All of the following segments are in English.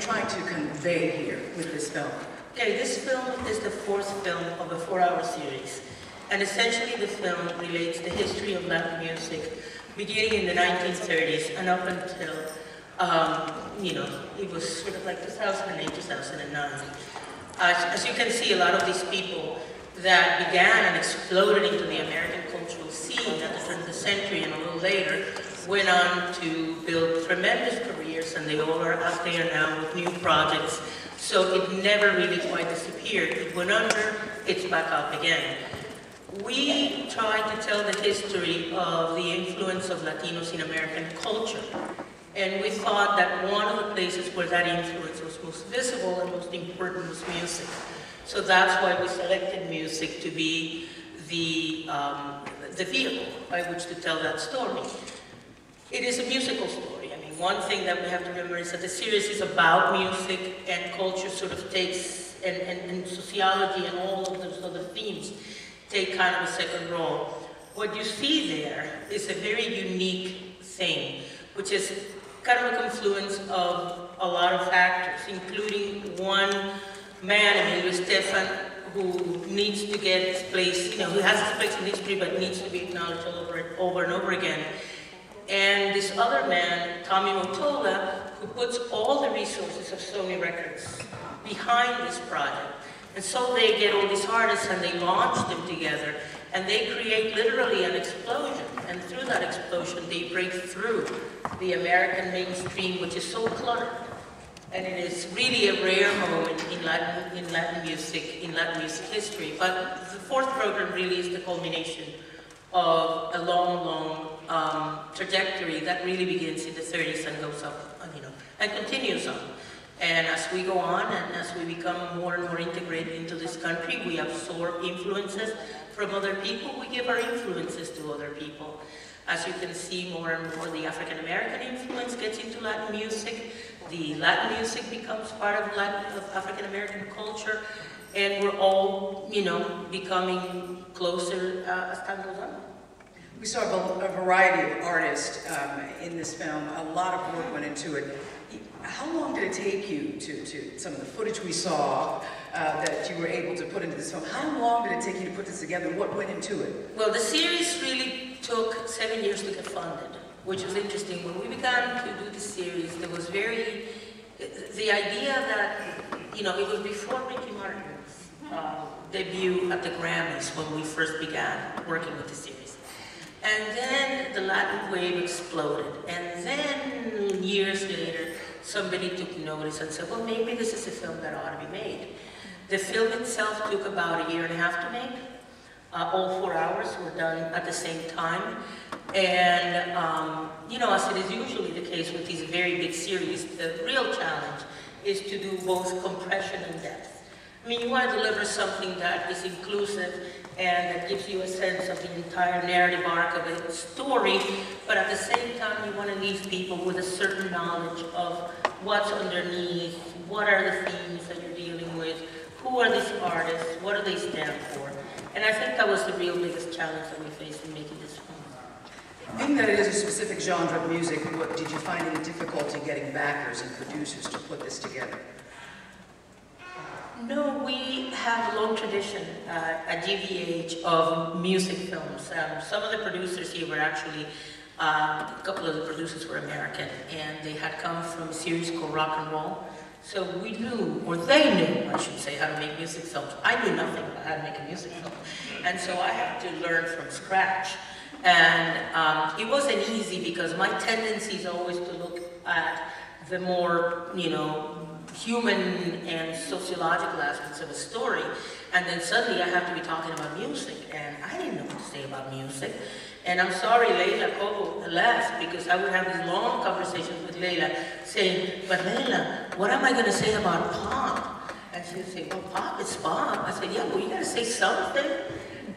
trying to convey here with this film? Okay, this film is the fourth film of a 4-hour series. And essentially the film relates the history of Latin music beginning in the 1930s and up until, you know, it was sort of like 2008, 2009. As you can see, a lot of these people that began and exploded into the American cultural scene at the turn of the century and a little later went on to build tremendous careers, and they all are out there now with new projects. So it never really quite disappeared. It went under, it's back up again. We tried to tell the history of the influence of Latinos in American culture. And we thought that one of the places where that influence was most visible and most important was music. So that's why we selected music to be the vehicle by which to tell that story. It is a musical story. I mean, one thing that we have to remember is that the series is about music, and culture sort of takes, and sociology and all of those other themes take kind of a second role. What you see there is a very unique thing, which is kind of a confluence of a lot of factors, including one man, Emmy Award, who needs to get his place, you know, who has his place in history but needs to be acknowledged over and over again. And this other man, Tommy Mottola, who puts all the resources of Sony Records behind this project. And so they get all these artists and they launch them together, and they create literally an explosion. And through that explosion, they break through the American mainstream, which is so cluttered. And it is really a rare moment in Latin music history. But the fourth program really is the culmination of a long, long trajectory that really begins in the 30s and goes up, you know, and continues on. And as we go on and as we become more and more integrated into this country, we absorb influences from other people. We give our influences to other people. As you can see, more and more the African American influence gets into Latin music. The Latin music becomes part of African American culture, and we're all, you know, becoming closer as time goes on. We saw a variety of artists in this film. A lot of work went into it. How long did it take you to some of the footage we saw that you were able to put into this film? How long did it take you to put this together? What went into it? Well, the series really took 7 years to get funded, which was interesting. When we began to do the series, there was the idea that, you know, it was before Ricky Martin's debut at the Grammys when we first began working with the series. And then the Latin wave exploded. And then years later, somebody took notice and said, well, maybe this is a film that ought to be made. The film itself took about 1.5 years to make. All 4 hours were done at the same time. And, you know, as it is usually the case with these very big series, the real challenge is to do both compression and depth. I mean, you want to deliver something that is inclusive and that gives you a sense of the entire narrative arc of a story, but at the same time you want to leave people with a certain knowledge of what's underneath, what are the themes that you're dealing with, who are these artists, what do they stand for. And I think that was the real biggest challenge that we faced in making this film. Being that it is a specific genre of music, what did you find any difficulty getting backers and producers to put this together? No, we have a long tradition at GVH of music films. Some of the producers here were actually, a couple of the producers were American, and they had come from a series called Rock and Roll. So we knew, or they knew, I should say, how to make music films. I knew nothing about how to make a music film. And so I had to learn from scratch. And it wasn't easy because my tendency is always to look at the more, you know, human and sociological aspects of a story, and then suddenly I have to be talking about music, and I didn't know what to say about music. And I'm sorry Leila Cobo left, because I would have these long conversations with Leila saying, but Leila, what am I going to say about pop? And she would say, well, pop is pop. I said, yeah, well, you got to say something.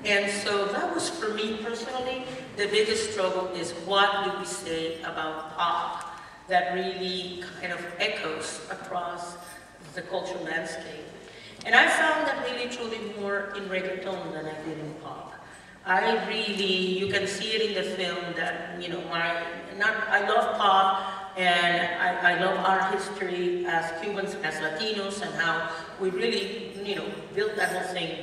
And so that was, for me personally, the biggest struggle is what do we say about pop that really kind of echoes across the cultural landscape. And I found that really truly more in reggaeton than I did in pop. I really, you can see it in the film that, you know, I love pop, and I love our history as Cubans, as Latinos, and how we really, built that whole thing,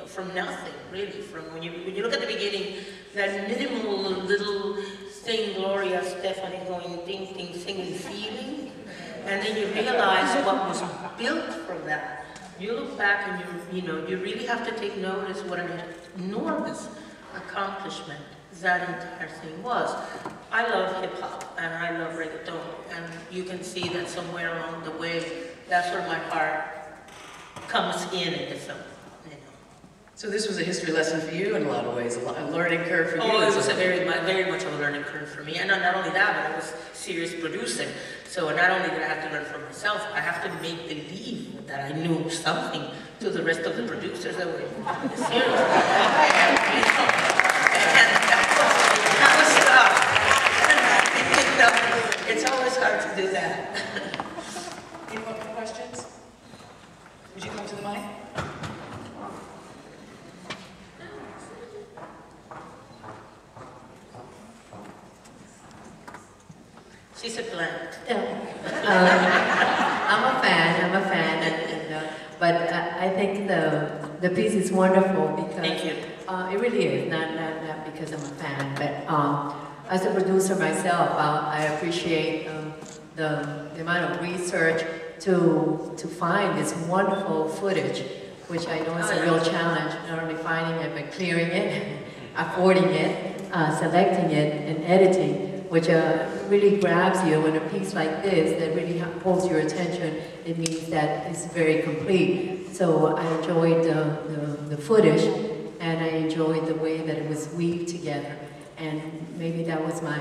from nothing, really. From when you look at the beginning, that minimal little thing, Gloria Estefan is going ding, ding, singing, feeling, and then you realize what was built from that. You look back and you really have to take notice what an enormous accomplishment that entire thing was. I love hip hop and I love reggaeton, and you can see that somewhere along the way, that's where my heart comes in the film. So this was a history lesson for you in a lot of ways, a learning curve for you. Oh, it was a very much of a learning curve for me. And not only that, but I was serious producing. So not only did I have to learn for myself, I have to make believe that I knew something to the rest of the producers that were serious. That was tough. It's always hard to do that. Any more questions? Would you come to the mic? She's a blank. I'm a fan, but I think the piece is wonderful because Thank you. It really is, not because I'm a fan, but as a producer myself, I appreciate the amount of research to find this wonderful footage, which I know is a real challenge, not only finding it, but clearing it, affording it, selecting it, and editing, which really grabs you in a piece like this that really pulls your attention. It means that it's very complete. So I enjoyed the footage, and I enjoyed the way that it was weaved together. And maybe that was my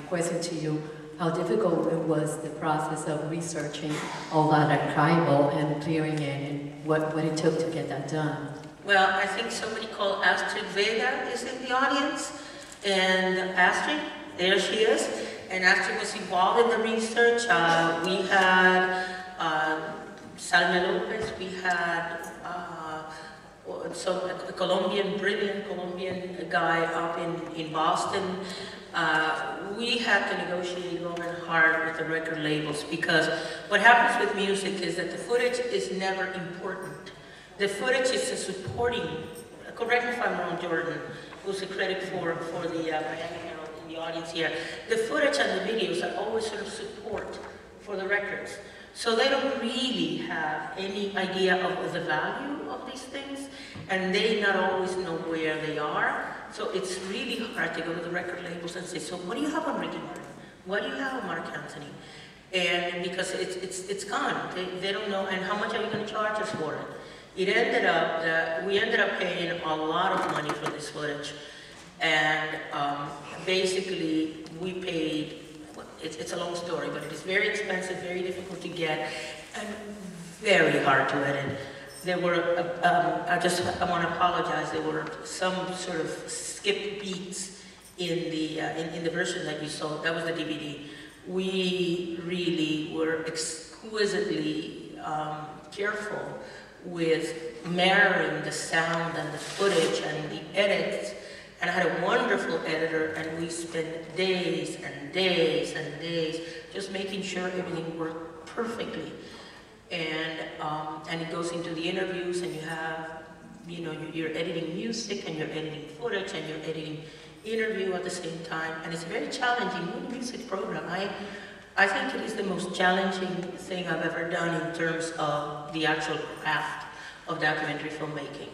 question to you, how difficult it was, the process of researching all that archival and clearing it, and what it took to get that done. Well, I think somebody called Astrid Vega is in the audience, and Astrid, there she is, and Astrid was involved in the research. We had Salme Lopez, we had a brilliant Colombian guy up in Boston. We had to negotiate long and hard with the record labels, because what happens with music is that the footage is never important. The footage is a supporting, correct me if I'm wrong, Jordan, who's a critic for the Miami Herald in the audience here. The footage and the videos are always sort of support for the records. So they don't really have any idea of the value of these things, and they not always know where they are. So it's really hard to go to the record labels and say, so what do you have on Ricky Martin? What do you have on Marc Anthony? And because it's gone. They don't know, and how much are you going to charge us for it? It ended up that we ended up paying a lot of money for this footage, and basically we paid, it's a long story, but it is very expensive, very difficult to get, and very hard to edit. There were, I want to apologize, there were some sort of skipped beats in the version that you saw. That was the DVD. We really were exquisitely careful with marrying the sound and the footage and the edits. And I had a wonderful editor, and we spent days and days and days just making sure everything worked perfectly. And it goes into the interviews, and you have, you're editing music, and you're editing footage, and you're editing interview at the same time. And it's very challenging with a music program. I think it is the most challenging thing I've ever done in terms of the actual craft of documentary filmmaking.